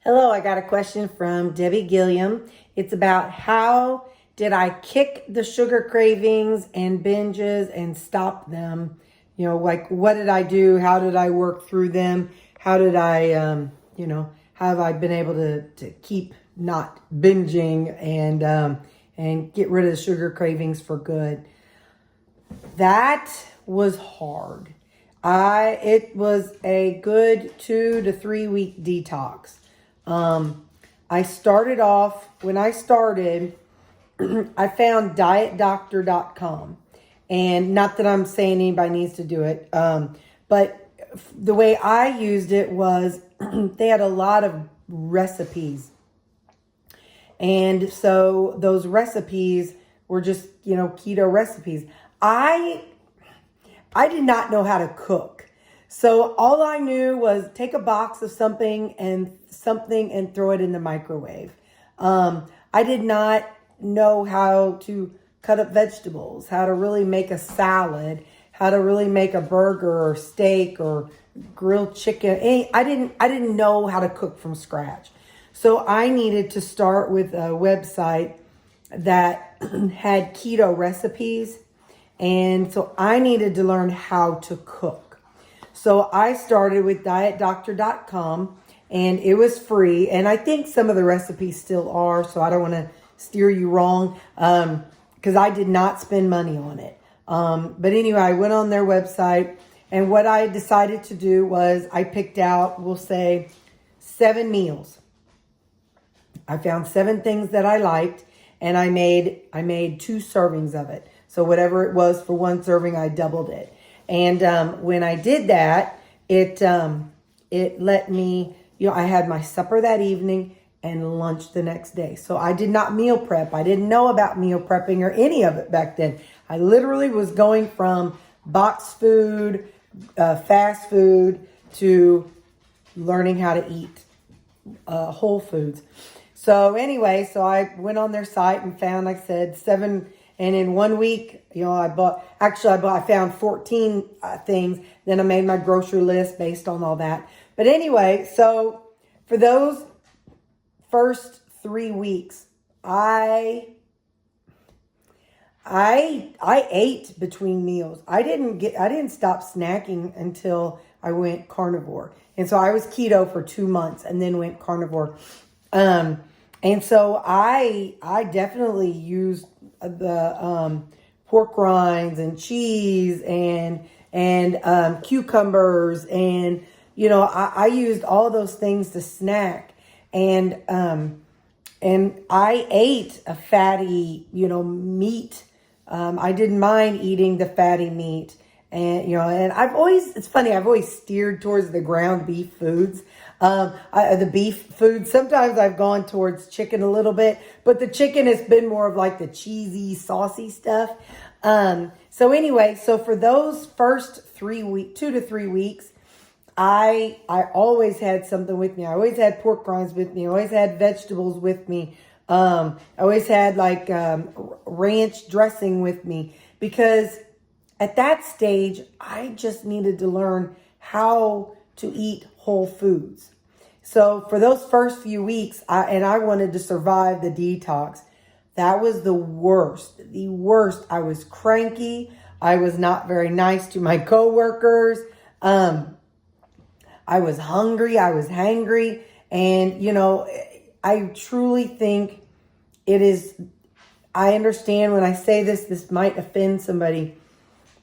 Hello, I got a question from Debbie Gilliam. It's about how did I kick the sugar cravings and binges and stop them? Like what did I do? How did I work through them? How did I, how have I been able to keep not binging and get rid of the sugar cravings for good? That was hard. It was a good 2 to 3 week detox. I started off, when I started, I found dietdoctor.com. And not that I'm saying anybody needs to do it, but the way I used it was they had a lot of recipes. And so those recipes were just, keto recipes. I did not know how to cook. So all I knew was take a box of something and throw it in the microwave. I did not know how to cut up vegetables, how to really make a salad, how to really make a burger or steak or grilled chicken. I didn't know how to cook from scratch. So I needed to start with a website that had keto recipes. And so I needed to learn how to cook. So I started with dietdoctor.com and it was free. And I think some of the recipes still are, so I don't want to steer you wrong because I did not spend money on it. But anyway, I went on their website and what I decided to do was I picked out, we'll say, 7 meals. I found 7 things that I liked and I made 2 servings of it. So whatever it was for 1 serving, I doubled it. And when I did that, it let me, I had my supper that evening and lunch the next day. So I did not meal prep. I didn't know about meal prepping or any of it back then. I literally was going from boxed food, fast food, to learning how to eat whole foods. So anyway, so I went on their site and found, like I said, 7. And in 1 week, I found 14 things. Then I made my grocery list based on all that. But anyway, so for those first 3 weeks, I ate between meals. I didn't stop snacking until I went carnivore. And so I was keto for 2 months and then went carnivore. And so I definitely used the pork rinds and cheese and cucumbers and I used all those things to snack and I ate a fatty meat. I didn't mind eating the fatty meat and and I've always steered towards the ground beef foods. The beef food, sometimes I've gone towards chicken a little bit, but the chicken has been more of like the cheesy, saucy stuff. So anyway, so for those first 2 to 3 weeks, I always had something with me. I always had pork rinds with me. I always had vegetables with me. I always had like ranch dressing with me because at that stage, I just needed to learn how to eat whole foods. So for those first few weeks, I wanted to survive the detox. That was the worst. The worst. I was cranky. I was not very nice to my coworkers. I was hungry. I was hangry. And, I truly think it is, I understand when I say this might offend somebody.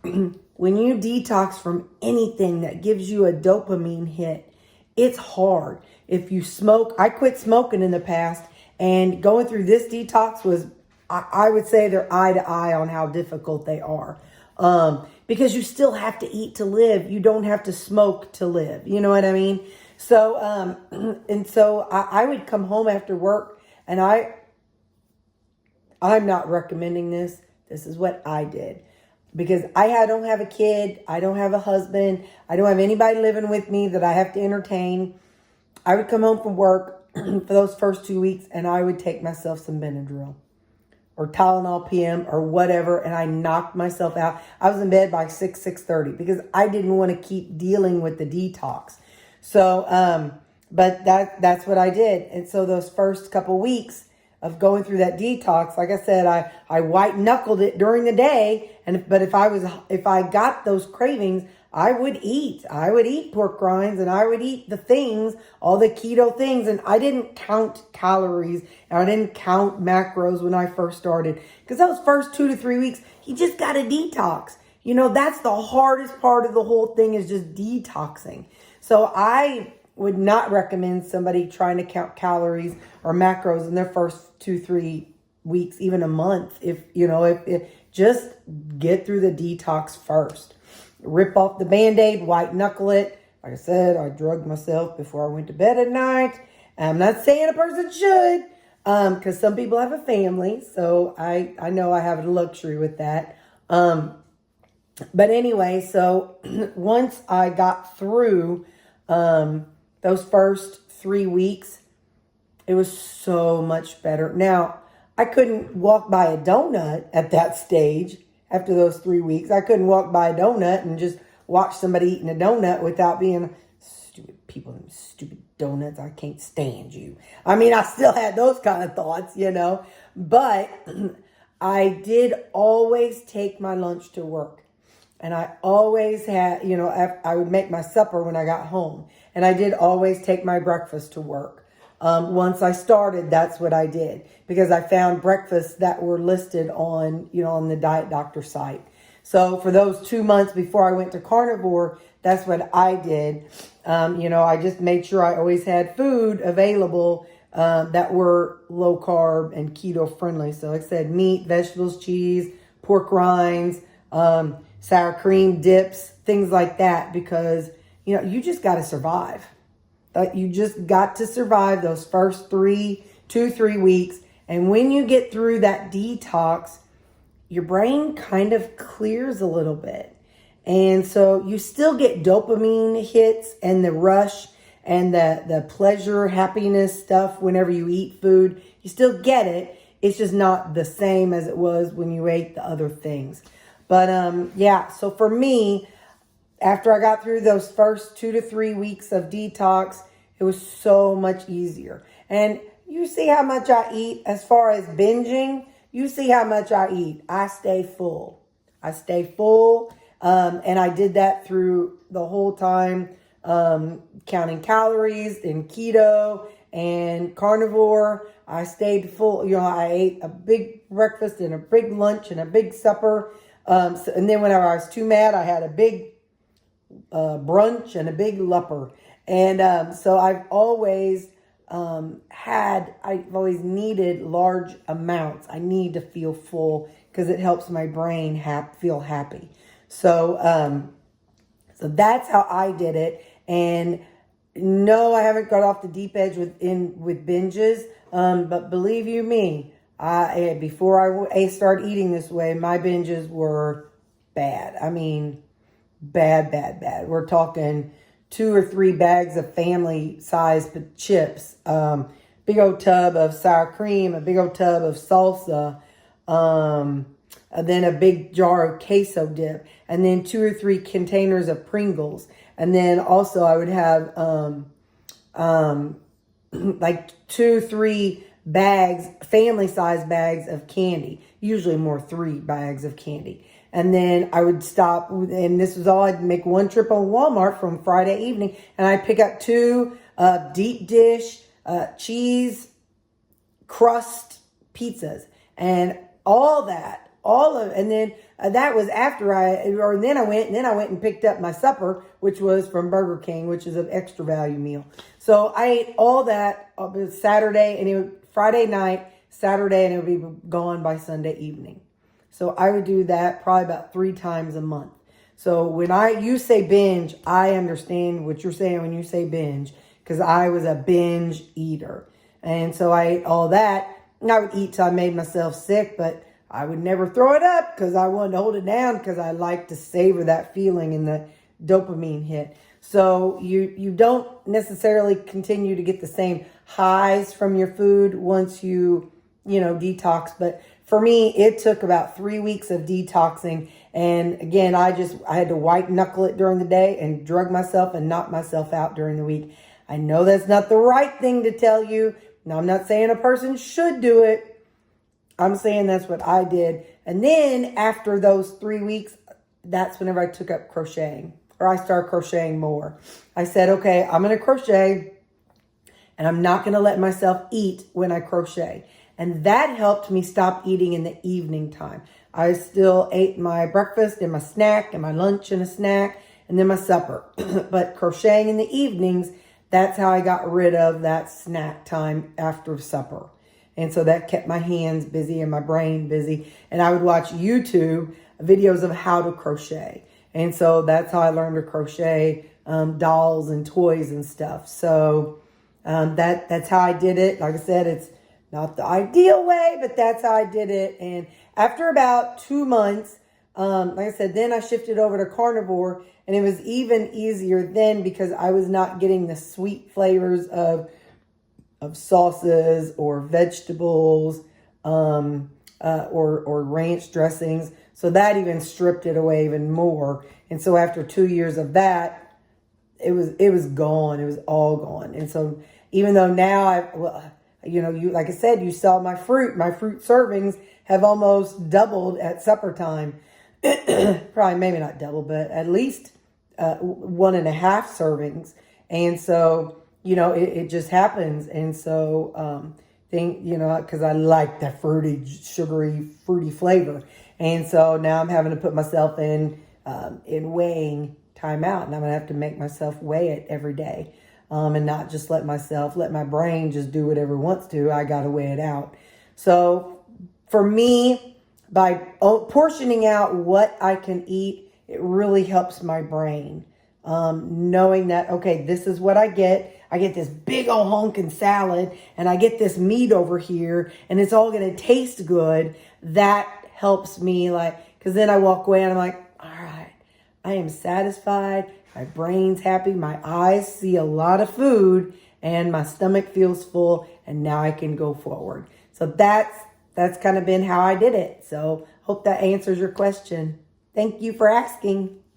When you detox from anything that gives you a dopamine hit, it's hard. If you smoke, I quit smoking in the past, and going through this detox was, I would say they're eye to eye on how difficult they are. Because you still have to eat to live. You don't have to smoke to live. You know what I mean? So, and so I would come home after work and I'm not recommending this. This is what I did. Because I don't have a kid, I don't have a husband, I don't have anybody living with me that I have to entertain. I would come home from work for those first 2 weeks and I would take myself some Benadryl or Tylenol PM or whatever, and I knocked myself out. I was in bed by 6:30 because I didn't want to keep dealing with the detox. So But that's what I did. And so those first couple weeks of going through that detox, like I said, I white knuckled it during the day. But if I got those cravings, I would eat pork rinds, and I would eat the things, all the keto things. And I didn't count calories, and I didn't count macros when I first started, because those first 2 to 3 weeks, you just got to detox. That's the hardest part of the whole thing, is just detoxing. So I would not recommend somebody trying to count calories or macros in their first 2-3 weeks, even a month. If just get through the detox first. Rip off the Band-Aid, white knuckle it. Like I said, I drugged myself before I went to bed at night. I'm not saying a person should, because some people have a family, so I know I have a luxury with that. But anyway, so once I got through those first 3 weeks, it was so much better. Now, I couldn't walk by a donut at that stage. After those 3 weeks, I couldn't walk by a donut and just watch somebody eating a donut without being, stupid people, stupid donuts, I can't stand you. I mean, I still had those kind of thoughts, but I did always take my lunch to work. And I always had, I would make my supper when I got home. And I did always take my breakfast to work. Once I started, that's what I did. Because I found breakfasts that were listed on, on the Diet Doctor site. So for those 2 months before I went to Carnivore, that's what I did. I just made sure I always had food available that were low carb and keto friendly. So like I said, meat, vegetables, cheese, pork rinds, sour cream, dips, things like that, because, you just got to survive. You just got to survive those first 2-3 weeks. And when you get through that detox, your brain kind of clears a little bit. And so you still get dopamine hits and the rush and the pleasure, happiness stuff whenever you eat food. You still get it. It's just not the same as it was when you ate the other things. But so for me, after I got through those first 2 to 3 weeks of detox, it was so much easier. And you see how much I eat as far as binging. You see how much I eat. I stay full. And I did that through the whole time, counting calories in keto and carnivore. I stayed full. I ate a big breakfast and a big lunch and a big supper. And then whenever I was too mad, I had a big brunch and a big lupper. And so I've always needed large amounts. I need to feel full because it helps my brain feel happy. So that's how I did it. And no, I haven't got off the deep edge with binges. But believe you me, before I started eating this way, my binges were bad. I mean, bad. We're talking 2 or 3 bags of family-sized chips, big old tub of sour cream, a big old tub of salsa, and then a big jar of queso dip, and then 2 or 3 containers of Pringles. And then also I would have like 2-3 bags, family-sized bags of candy, usually more 3 bags of candy. And then I would stop, and this was all, I'd make one trip on Walmart from Friday evening, and I'd pick up 2 deep dish cheese crust pizzas, and and then that was after then I went and picked up my supper, which was from Burger King, which is an extra value meal. So I ate all that Saturday, and it was Friday night, Saturday, and it would be gone by Sunday evening. So I would do that probably about 3 times a month. So when you say binge, I understand what you're saying when you say binge, because I was a binge eater. And so I ate all that. And I would eat till I made myself sick, but I would never throw it up because I wanted to hold it down, because I like to savor that feeling and the dopamine hit. So you don't necessarily continue to get the same highs from your food once you detox. But for me, it took about 3 weeks of detoxing. And again, I had to white knuckle it during the day and drug myself and knock myself out during the week. I know that's not the right thing to tell you. Now, I'm not saying a person should do it. I'm saying that's what I did. And then after those 3 weeks, that's whenever I took up crocheting, or I started crocheting more. I said, okay, I'm going to crochet and I'm not going to let myself eat when I crochet. And that helped me stop eating in the evening time. I still ate my breakfast and my snack and my lunch and a snack and then my supper. But crocheting in the evenings, that's how I got rid of that snack time after supper. And so that kept my hands busy and my brain busy. And I would watch YouTube videos of how to crochet. And so that's how I learned to crochet dolls and toys and stuff. So that's how I did it. Like I said, it's not the ideal way, but that's how I did it. And after about 2 months, like I said, then I shifted over to Carnivore, and it was even easier then because I was not getting the sweet flavors of sauces or vegetables or ranch dressings. So that even stripped it away even more. And so after 2 years of that, it was gone. It was all gone. And so even though now like I said, you saw my fruit servings have almost doubled at supper time. Probably maybe not double, but at least 1.5 servings. And so, it just happens. And so, because I like that sugary, fruity flavor. And so now I'm having to put myself in weighing time out, and I'm going to have to make myself weigh it every day. And not just let my brain just do whatever it wants to. I got to weigh it out. So for me, by portioning out what I can eat, it really helps my brain. Knowing that, okay, this is what I get. I get this big old honking salad and I get this meat over here and it's all going to taste good. That helps me, because then I walk away and I'm like, all right, I am satisfied. My brain's happy. My eyes see a lot of food and my stomach feels full, and now I can go forward. So that's kind of been how I did it. So hope that answers your question. Thank you for asking.